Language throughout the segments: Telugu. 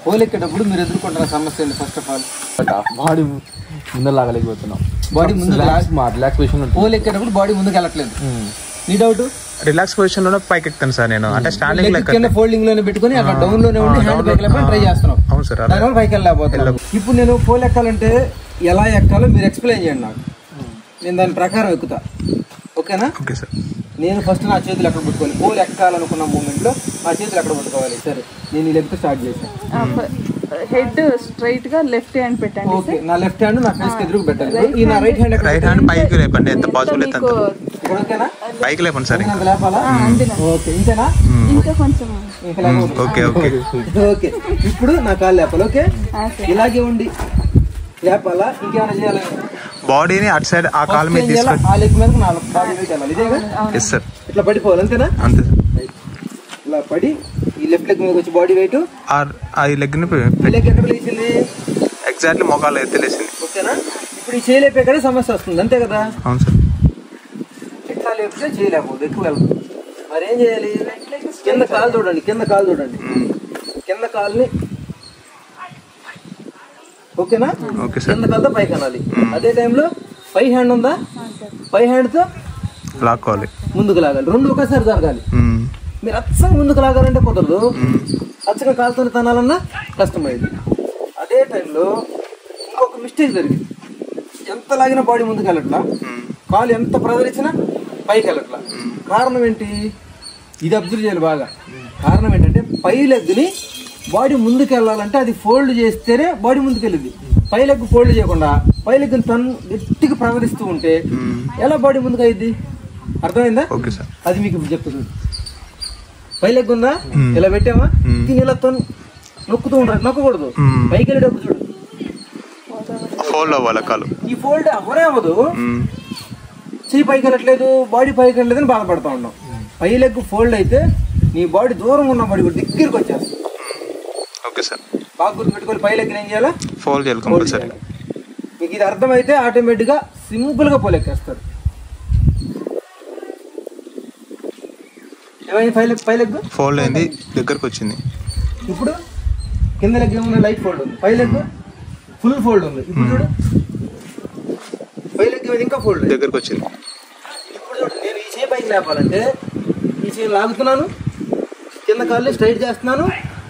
పోలెక్కేటప్పుడు మీరు ఎదుర్కొంటున్న సమస్య ఏంటి? ఫస్ట్ ఆఫ్ ఆల్ బాడీ ముందు లాగలేకపోతున్నాం. బాడీ ముందు రిలాక్స్ పొజిషన్. పోలెక్కేటప్పుడు బాడీ ముందుకు వెళ్ళట్లేదు. నీ డౌట్? రిలాక్స్ పొజిషన్ లోనే పైకి ఎక్కుతాను సార్ నేను. అంటే స్టాండింగ్ ఫోల్డింగ్ లోనే పెట్టుకుని అక్కడ డౌన్ లోనే ఉండి హ్యాండ్ పైకి వెళ్ళాలని ట్రై చేస్తున్నాం. అవును సార్. దానివల్ల పైకి వెళ్ళలేకపోతున్నాం. ఇప్పుడు నేను పోల్ ఎక్కాలంటే ఎలా ఎక్కాలో మీరు ఎక్స్ప్లెయిన్ చేయండి నాకు. నేను దాని ప్రకారం ఎక్కుతా. ఓకేనా? Okay sir. నేను ఫస్ట్ నా చేతులు ఎక్కడ పట్టుకోవాలి? పోల్ ఎక్కాలనుకున్న మూమెంట్ లో నా చేతులు ఎక్కడ పట్టుకోవాలి? సరే, నేను ఈ లెఫ్ట్ స్టార్ట్ చేశాను. హెడ్ స్ట్రైట్ గా లెఫ్ట్ హ్యాండ్ పెట్టండి. ఓకే, నా లెఫ్ట్ హ్యాండ్ నా ఫేస్ కి ఎదురుగా పెట్టాలి. ఈ నా రైట్ హ్యాండ్ పైకి లేపండి, ఎంత పాసిబుల్ అయితే అంత. ఓకేనా? పైకి లేపండి సార్. లేపాలా? ఓకే, ఇంతేనా? ఇంకా కొంచెం. Okay okay okay. ఇప్పుడు నా కాళ్ళు లేపాలి. ఓకే, ఇలాగే ఉండి లేపాలా? ఇంకేమైనా చేయాలి? బాడీని అటు సైడ్ ఆ కాలు మీద తీసుకొని ఆ లెగ్ మీద నా బాడీ వెయిట్ వెళ్ళాలి. ఇదేగా? Yes sir. ఇట్లా పడిపోవాలి, అంతేనా? అంతే సార్. ఇలా పడి ఈ లెఫ్ట్ లెగ్ మీద వచ్చి బాడీ వెయిట్ ఈ లెగ్ ని లెగ్ ఎక్కడ లేచింది? ఎగ్జాక్ట్లీ మోకాలు ఎత్తలేసింది. ఓకేనా? ఇప్పుడు ఈ చేయలేపే కదా సమస్య వస్తుంది, అంతే కదా? అవును సార్. ఇట్లా లేపితే చేయలేకపోతే ఎక్కువ వెళ్తుంది. మరి ఏం చేయాలి? కింద కాలు చూడండి, కింద కాలు చూడండి, కింద కాలుని. ఓకేనా? కింద కాలుతో పైకి అనాలి. అదే టైంలో పై హ్యాండ్ ఉందా? పై హ్యాండ్ తో లాక్కోవాలి, ముందుకు లాగాలి. రెండు ఒకసారి జరగాలి. మీరు అచ్చగా ముందుకు లాగాలంటే కుదరదు. అచ్చగా కాలుతో తనాలన్నా కష్టమైంది. అదే టైంలో ఇంకొక మిస్టేక్ జరిగింది. ఎంత లాగినా బాడీ ముందుకు వెళ్ళట్లా, కాలు ఎంత ప్రెజర్ ఇచ్చినా పైకి వెళ్ళట్లా. కారణం ఏంటి? ఇది అబ్జర్వ్ చేయాలి బాగా. కారణం ఏంటంటే పై లెగ్ని బాడీ ముందుకు వెళ్ళాలంటే అది ఫోల్డ్ చేస్తేనే బాడీ ముందుకు వెళ్ళింది. పై లెగ్ ఫోల్డ్ చేయకుండా పై లెగ్ని తను గట్టిగా ప్రవరిస్తూ ఉంటే ఎలా బాడీ ముందుకు అయ్యిద్ది? అర్థమైందా? అది మీకు చెప్తుంది. పై లెగ్ ఉందా? ఇలా పెట్టామా? దీని ఇలా నొక్కుతూ ఉంటారు. నొక్కకూడదు. పైకి వెళ్ళేటప్పుడు చూడు, ఫోల్డ్ అవ్వాలి కాలు. ఈ ఫోల్డ్ అవరే అవ్వదు. చెయ్యి పైకి వెళ్ళట్లేదు, బాడీ పైకి వెళ్ళలేదని బాధపడతా ఉన్నాం. పై లెగ్ ఫోల్డ్ అయితే నీ బాడీ దూరం ఉన్న బాడీ కూడా దగ్గరికి వచ్చేస్తుంది. Okay sir. బాగా గుర్తుపెట్టుకోవాలి. పై లెగ్ ఏం చేయాలా? ఫోల్డ్ చేయాలి కంపల్సరీ. మీకు ఇది అర్థమైతే ఆటోమేటిక్గా సింపుల్గా పోలెక్కేస్తారు. ఏమైంది? పై లెగ్ ఫోల్డ్ అయింది, దగ్గరకు వచ్చింది. ఇప్పుడు కింద లెగ్ ఏమన్నా లైట్ ఫోల్డ్ ఉంది, పై లెగ్ ఫుల్ ఫోల్డ్ ఉంది. ఇప్పుడు చూడు, పై లెగ్ మీద ఇంకా ఫోల్డ్ దగ్గరకు వచ్చింది. ఇప్పుడు చూడు, నేను ఈ చేయి పైకి లేపాలంటే ఈ చేయి లాగుతున్నాను, కింద కాళ్ళని స్ట్రైట్ చేస్తున్నాను,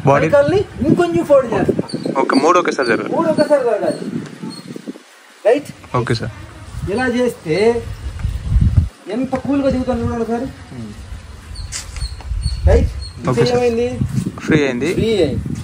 బాడీ కాళ్ళని ఇంకొంచెం ఫోల్డ్ చేస్తున్నాను. ఓకే, మూడు ఒకేసారి జరగాలి. మూడు ఒకేసారి జరగాలి. రైట్? Okay sir. ఇలా చేస్తే ఎంత కూల్గా దిగుతాను చూడండి ఒకసారి. రైట్? ఏమైంది? ఫ్రీ అయింది.